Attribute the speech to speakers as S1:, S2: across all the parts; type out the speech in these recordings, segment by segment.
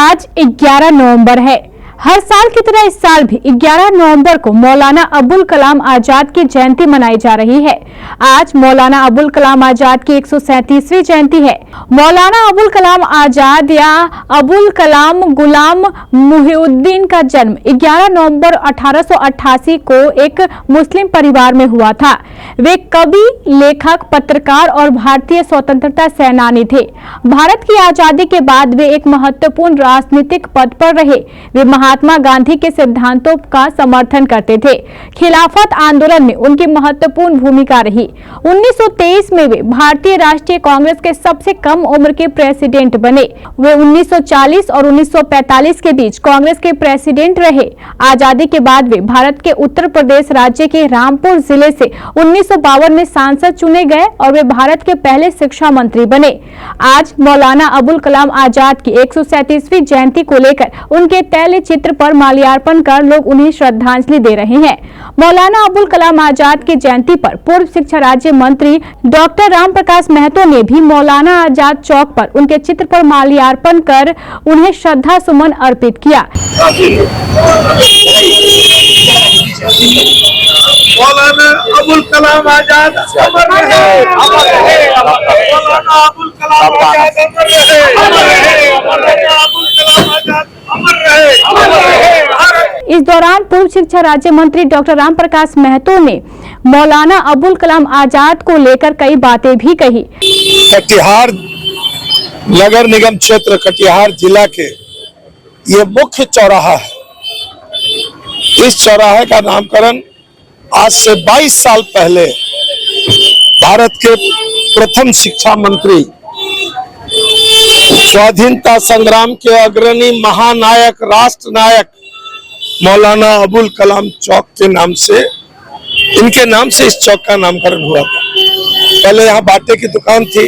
S1: आज 11 नवंबर है। हर साल की तरह इस साल भी 11 नवंबर को मौलाना अबुल कलाम आजाद की जयंती मनाई जा रही है। आज मौलाना अबुल कलाम आजाद की 137वीं जयंती है। मौलाना अबुल कलाम आजाद या अबुल कलाम गुलाम मुहिउद्दीन का जन्म 11 नवंबर 1888 को एक मुस्लिम परिवार में हुआ था। वे कवि, लेखक, पत्रकार और भारतीय स्वतंत्रता सेनानी थे। भारत की आजादी के बाद वे एक महत्वपूर्ण राजनीतिक पद पर रहे। वे महात्मा गांधी के सिद्धांतों का समर्थन करते थे। खिलाफत आंदोलन में उनकी महत्वपूर्ण भूमिका रही। 1923 में वे भारतीय राष्ट्रीय कांग्रेस के सबसे कम उम्र के प्रेसिडेंट बने। वे 1940 और 1945 के बीच कांग्रेस के प्रेसिडेंट रहे। आजादी के बाद वे भारत के उत्तर प्रदेश राज्य के रामपुर जिले से 1952 में सांसद चुने गए और वे भारत के पहले शिक्षा मंत्री बने। आज मौलाना अबुल कलाम आजाद की 137वीं जयंती को लेकर उनके तैल चित्र पर माल्यार्पण कर लोग उन्हें श्रद्धांजलि दे रहे हैं। मौलाना अबुल कलाम आजाद की जयंती पर पूर्व शिक्षा राज्य मंत्री डॉक्टर राम प्रकाश महतो ने भी मौलाना आजाद चौक पर उनके चित्र पर माल्यार्पण कर उन्हें श्रद्धा सुमन अर्पित किया।
S2: मौलाना अबुल कलाम आजाद अमर रहे, अमर रहे, मौलाना अबुल कलाम आजाद अमर रहे, अमर रहे, मौलाना अबुल कलाम आजाद अमर रहे, अमर रहे।
S1: इस दौरान पूर्व शिक्षा राज्य मंत्री डॉक्टर राम प्रकाश महतो ने मौलाना अबुल कलाम आजाद को लेकर कई बातें भी कही।
S2: कटिहार नगर निगम क्षेत्र कटिहार जिला के ये मुख्य चौराहा है। इस चौराहे का नामकरण आज से 22 साल पहले भारत के प्रथम शिक्षा मंत्री, स्वाधीनता संग्राम के अग्रणी महानायक, राष्ट्र नायक मौलाना अबुल कलाम चौक के नाम से, इनके नाम से इस चौक का नामकरण हुआ था। पहले यहाँ बाटे की दुकान थी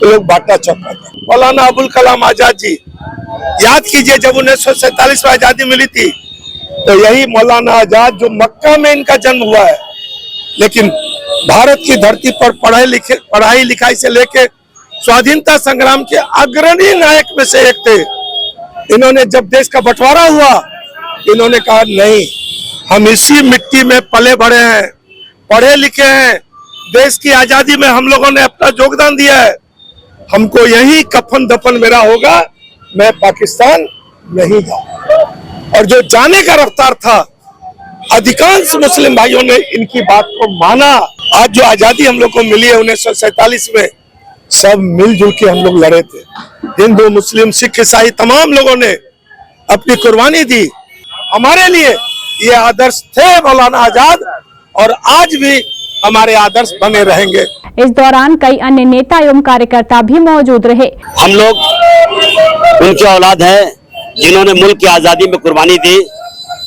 S2: तो लोग बाटा चौक का था। मौलाना अबुल कलाम आजाद जी, याद कीजिए जब 1947 में आजादी मिली थी तो यही मौलाना आजाद जो मक्का में इनका जन्म हुआ है, लेकिन भारत की धरती पर पढ़ाई लिखाई से लेके स्वाधीनता संग्राम के अग्रणी नायक में से एक थे। इन्होंने जब देश का बंटवारा हुआ, इन्होंने कहा नहीं, हम इसी मिट्टी में पले बढ़े हैं, पढ़े लिखे हैं, देश की आजादी में हम लोगों ने अपना योगदान दिया है, हमको यही कफन दफन मेरा होगा, मैं पाकिस्तान नहीं जाऊंगा। और जो जाने का रफ्तार था, अधिकांश मुस्लिम भाइयों ने इनकी बात को माना। आज जो आजादी हम लोग को मिली है 1947 में, सब मिलजुल के हम लोग लड़े थे। हिंदू, मुस्लिम, सिख, ईसाई तमाम लोगों ने अपनी कुर्बानी दी। हमारे लिए ये आदर्श थे मौलाना आजाद, और आज भी हमारे आदर्श बने रहेंगे।
S1: इस दौरान कई अन्य नेता एवं कार्यकर्ता भी मौजूद रहे।
S3: हम लोग उनके औलाद हैं जिन्होंने मुल्क की आजादी में कुर्बानी दी,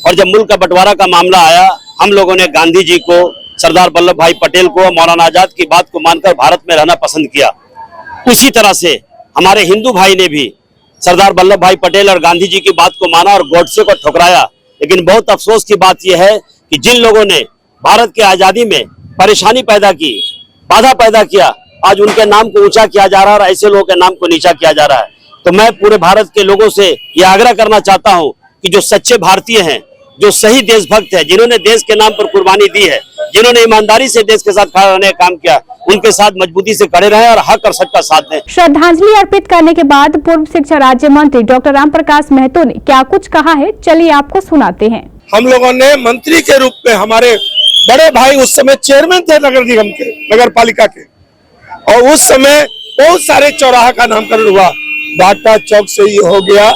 S3: और जब मुल्क का बंटवारा का मामला आया, हम लोगों ने गांधी जी को, सरदार वल्लभ भाई पटेल को, मौलाना आजाद की बात को मानकर भारत में रहना पसंद किया। उसी तरह से हमारे हिंदू भाई ने भी सरदार वल्लभ भाई पटेल और गांधी जी की बात को माना और गोडसे को ठुकराया। लेकिन बहुत अफसोस की बात यह है कि जिन लोगों ने भारत की आजादी में परेशानी पैदा की, बाधा पैदा किया, आज उनके नाम को ऊंचा किया जा रहा है और ऐसे लोगों के नाम को नीचा किया जा रहा है। तो मैं पूरे भारत के लोगों से यह आग्रह करना चाहता हूं कि जो सच्चे भारतीय हैं, जो सही देशभक्त हैं, जिन्होंने देश के नाम पर कुर्बानी दी है, जिन्होंने ईमानदारी से देश के साथ खड़े रहने का काम किया, उनके साथ मजबूती से खड़े रहें और हक और सच का साथ दें।
S1: श्रद्धांजलि अर्पित करने के बाद पूर्व शिक्षा राज्य मंत्री डॉक्टर राम प्रकाश महतो ने क्या कुछ कहा है, चलिए आपको सुनाते हैं।
S2: हम लोगों ने मंत्री के रूप में, हमारे बड़े भाई उस समय चेयरमैन थे नगर निगम के, नगर पालिका के, और उस समय बहुत सारे चौराहा का नामकरण हुआ। बाटा चौक से ये हो गया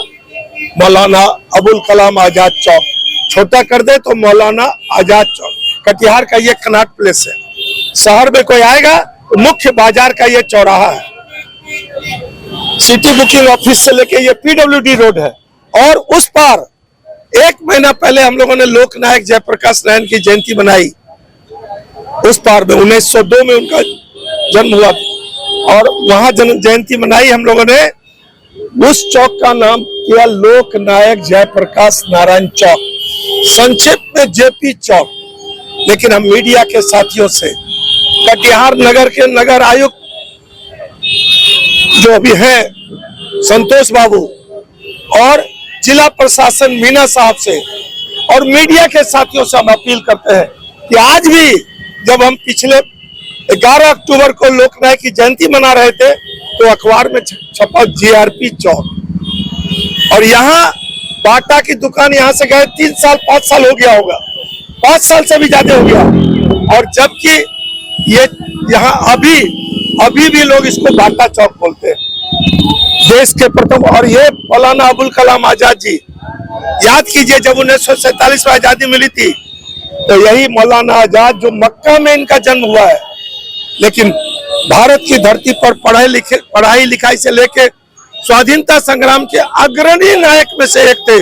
S2: मौलाना अबुल कलाम आजाद चौक, छोटा कर दे तो मौलाना आजाद चौक। कटिहार का ये कनॉट प्लेस है। शहर में कोई आएगा तो मुख्य बाजार का ये चौराहा है। सिटी बुकिंग ऑफिस से लेके ये PWD रोड है, और उस पार 1 महीना पहले हम लोगों ने लोकनायक जयप्रकाश नारायण की जयंती बनाई। उस पार में 1902 में उनका जन्म हुआ और वहां जयंती मनाई हम लोगों ने। उस चौक का नाम किया लोकनायक जयप्रकाश नारायण चौक, संक्षेप में JP चौक। लेकिन हम मीडिया के साथियों से, कटिहार नगर के नगर आयुक्त जो अभी हैं संतोष बाबू, और जिला प्रशासन मीना साहब से और मीडिया के साथियों से हम अपील करते हैं कि आज भी जब हम पिछले 11 अक्टूबर को लोकनायक की जयंती मना रहे थे तो अखबार में छपा जीआरपी चौक, और यहाँ बाटा की दुकान यहाँ से गए 3 साल 5 साल हो गया होगा, 5 साल से भी ज्यादा हो गया, और जबकि ये यहाँ अभी भी लोग इसको बाटा चौक बोलते हैं। देश के प्रथम, और ये मौलाना अबुल कलाम आजाद जी, याद कीजिए जब 1947 में आजादी मिली थी तो यही मौलाना आजाद जो मक्का में इनका जन्म हुआ है, लेकिन भारत की धरती पर पढ़ाई लिखाई से लेके स्वाधीनता संग्राम के अग्रणी नायक में से एक थे।